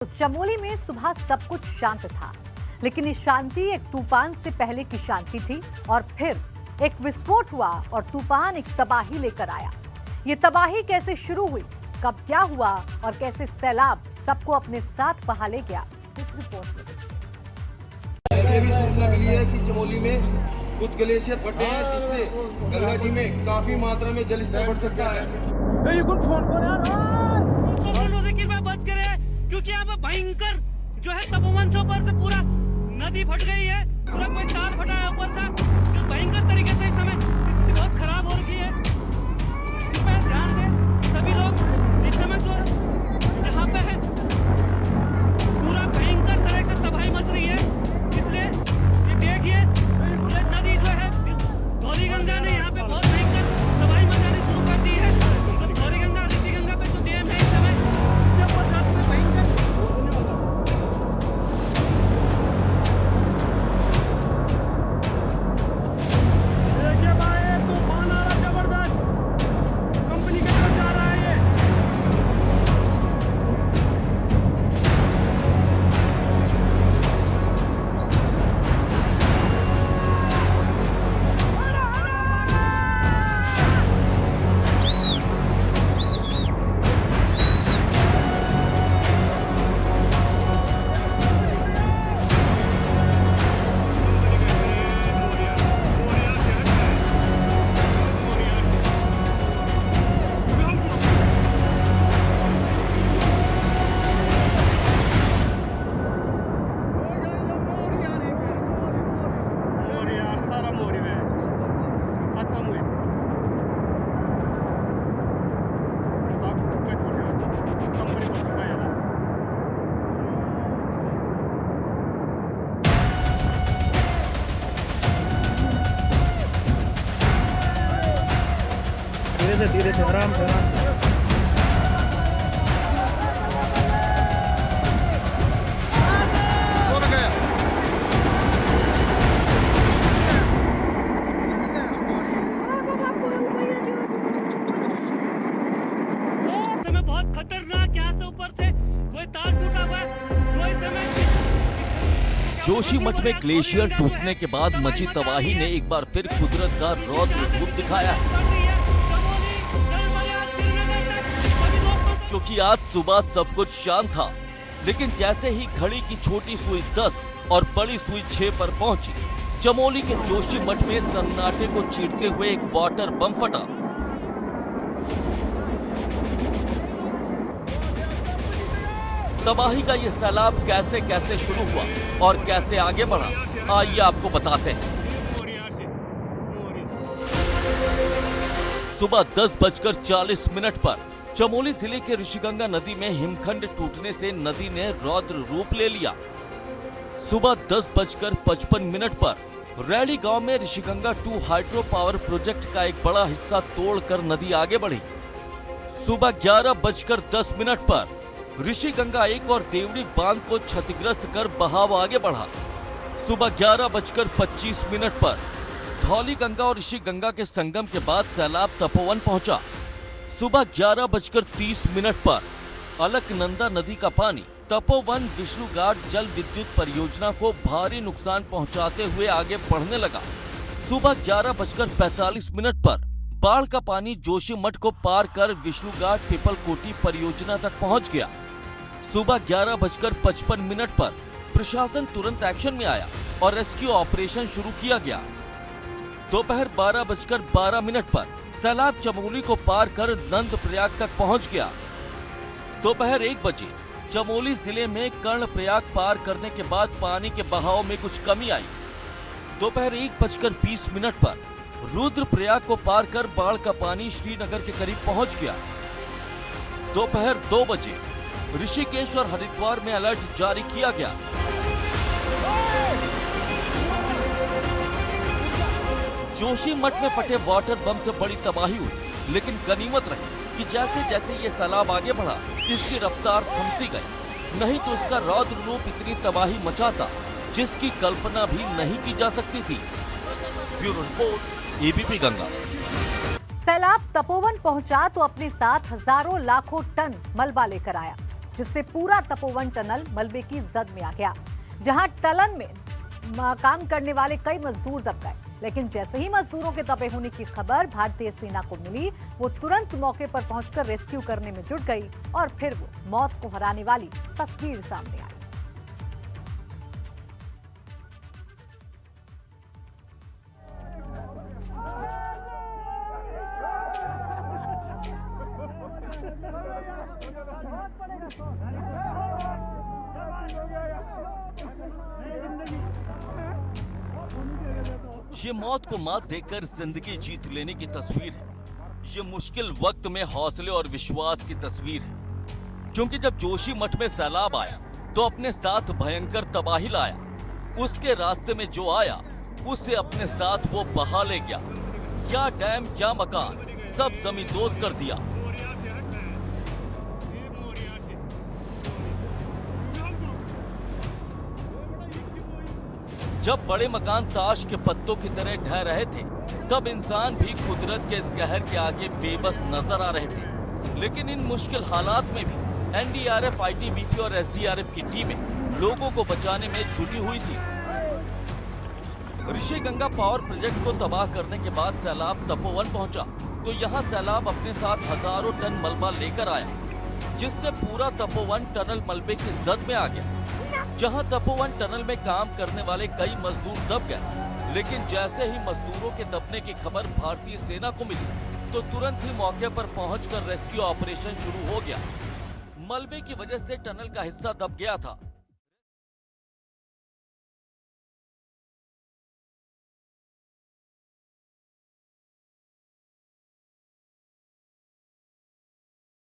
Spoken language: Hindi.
तो चमोली में सुबह सब कुछ शांत था, लेकिन ये शांति एक तूफान से पहले की शांति थी और फिर एक विस्फोट हुआ और तूफान एक तबाही लेकर आया। ये तबाही कैसे शुरू हुई, कब क्या हुआ और कैसे सैलाब सबको अपने साथ बहा ले गया, इस रिपोर्ट में ये भी सूचना मिली है कि चमोली में कुछ ग्लेशियर फटे हैं, जिससे गंगा जी में काफी मात्रा में जल स्तर बढ़ सकता है। बच करे क्योंकि यहाँ पे भयंकर जो है तपोवन से ऊपर से पूरा नदी फट गई है, पूरा कोई तार फटा है ऊपर से, जो भयंकर तरीके से इस समय स्थिति बहुत खराब हो रही है। इस पर ध्यान दें सभी लोग। इस समय जो यहाँ पे है पूरा भयंकर तरह से तबाही मच रही है, इसलिए ये देखिए ये नदी जो है धौली गंगा ने यहाँ पे बहुत भयंकर तबाही मचानी शुरू कर दी है। जो धौली गंगा ऋषि गंगा पे जो डैम है इस समय उसके ऊपर साथ में भयंकर धीरे से आराम से समय बहुत खतरनाक, यहाँ से ऊपर से कोई तार टूटा हुआ है जो इस समय जोशीमठ में ग्लेशियर टूटने के बाद मची तबाही ने एक बार फिर कुदरत का रौद्र रूप दिखाया है। क्योंकि आज सुबह सब कुछ शांत था, लेकिन जैसे ही घड़ी की छोटी सुई 10 और बड़ी सुई 6 पर पहुंची, चमोली के जोशीमठ में सन्नाटे को चीरते हुए एक वाटर बम फटा। तबाही का ये सैलाब कैसे कैसे शुरू हुआ और कैसे आगे बढ़ा, आइए आपको बताते हैं। सुबह 10:40 पर चमोली जिले के ऋषिगंगा नदी में हिमखंड टूटने से नदी ने रौद्र रूप ले लिया। सुबह 10:55 पर रैली गांव में ऋषिगंगा 2 हाइड्रो पावर प्रोजेक्ट का एक बड़ा हिस्सा तोड़कर नदी आगे बढ़ी। सुबह 11:10 पर ऋषिगंगा 1 और देवड़ी बांध को क्षतिग्रस्त कर बहाव आगे बढ़ा। सुबह 11:25 पर धौली गंगा और ऋषिगंगा के संगम के बाद सैलाब तपोवन पहुंचा। सुबह 11:30 पर अलकनंदा नदी का पानी तपोवन विष्णुघाट जल विद्युत परियोजना को भारी नुकसान पहुंचाते हुए आगे बढ़ने लगा। सुबह 11:45 पर बाढ़ का पानी जोशीमठ को पार कर विष्णुघाट पीपलकोटी परियोजना तक पहुंच गया। सुबह 11:55 पर प्रशासन तुरंत एक्शन में आया और रेस्क्यू ऑपरेशन शुरू किया गया। दोपहर 12:12 पर सैलाब चमोली को पार कर नंदप्रयाग तक पहुंच गया। दोपहर 1 बजे चमोली जिले में कर्णप्रयाग पार करने के बाद पानी के बहाव में कुछ कमी आई। दोपहर 1:20 पर रुद्रप्रयाग को पार कर बाढ़ का पानी श्रीनगर के करीब पहुंच गया। दोपहर 2 बजे ऋषिकेश और हरिद्वार में अलर्ट जारी किया गया। जोशीमठ में फटे वाटर बम से बड़ी तबाही हुई, लेकिन गनीमत रही कि जैसे जैसे ये सैलाब आगे बढ़ा, इसकी रफ्तार थमती गई, नहीं तो इसका रौद्र रूप इतनी तबाही मचाता जिसकी कल्पना भी नहीं की जा सकती थी। Bureau report, ABP Ganga. सैलाब तपोवन पहुंचा तो अपने साथ हजारों लाखों टन मलबा लेकर आया। जिससे पूरा तपोवन टनल मलबे की जद में आ गया। जहां टनल में काम करने वाले कई मजदूर दब गए, लेकिन जैसे ही मजदूरों के दबे होने की खबर भारतीय सेना को मिली, वो तुरंत मौके पर पहुंचकर रेस्क्यू करने में जुट गई और फिर वो मौत को हराने वाली तस्वीर सामने आई। ये मौत को मात देकर जिंदगी जीत लेने की तस्वीर है। ये मुश्किल वक्त में हौसले और विश्वास की तस्वीर है, क्योंकि जब जोशीमठ में सैलाब आया तो अपने साथ भयंकर तबाही लाया। उसके रास्ते में जो आया उसे अपने साथ वो बहा ले गया। क्या डैम, क्या मकान, सब जमींदोज कर दिया। जब बड़े मकान ताश के पत्तों की तरह ढह रहे थे, तब इंसान भी कुदरत के इस कहर के आगे बेबस नजर आ रहे थे। लेकिन इन मुश्किल हालात में भी एनडीआरएफ, आईटीबीपी और एसडीआरएफ की टीमें लोगों को बचाने में जुटी हुई थी। ऋषिगंगा पावर प्रोजेक्ट को तबाह करने के बाद सैलाब तपोवन पहुंचा, तो यहाँ सैलाब अपने साथ हजारों टन मलबा लेकर आया, जिससे पूरा तपोवन टनल मलबे की जद में आ गया। जहां तपोवन टनल में काम करने वाले कई मजदूर दब गए, लेकिन जैसे ही मजदूरों के दबने की खबर भारतीय सेना को मिली, तो तुरंत ही मौके पर पहुंचकर रेस्क्यू ऑपरेशन शुरू हो गया। मलबे की वजह से टनल का हिस्सा दब गया था,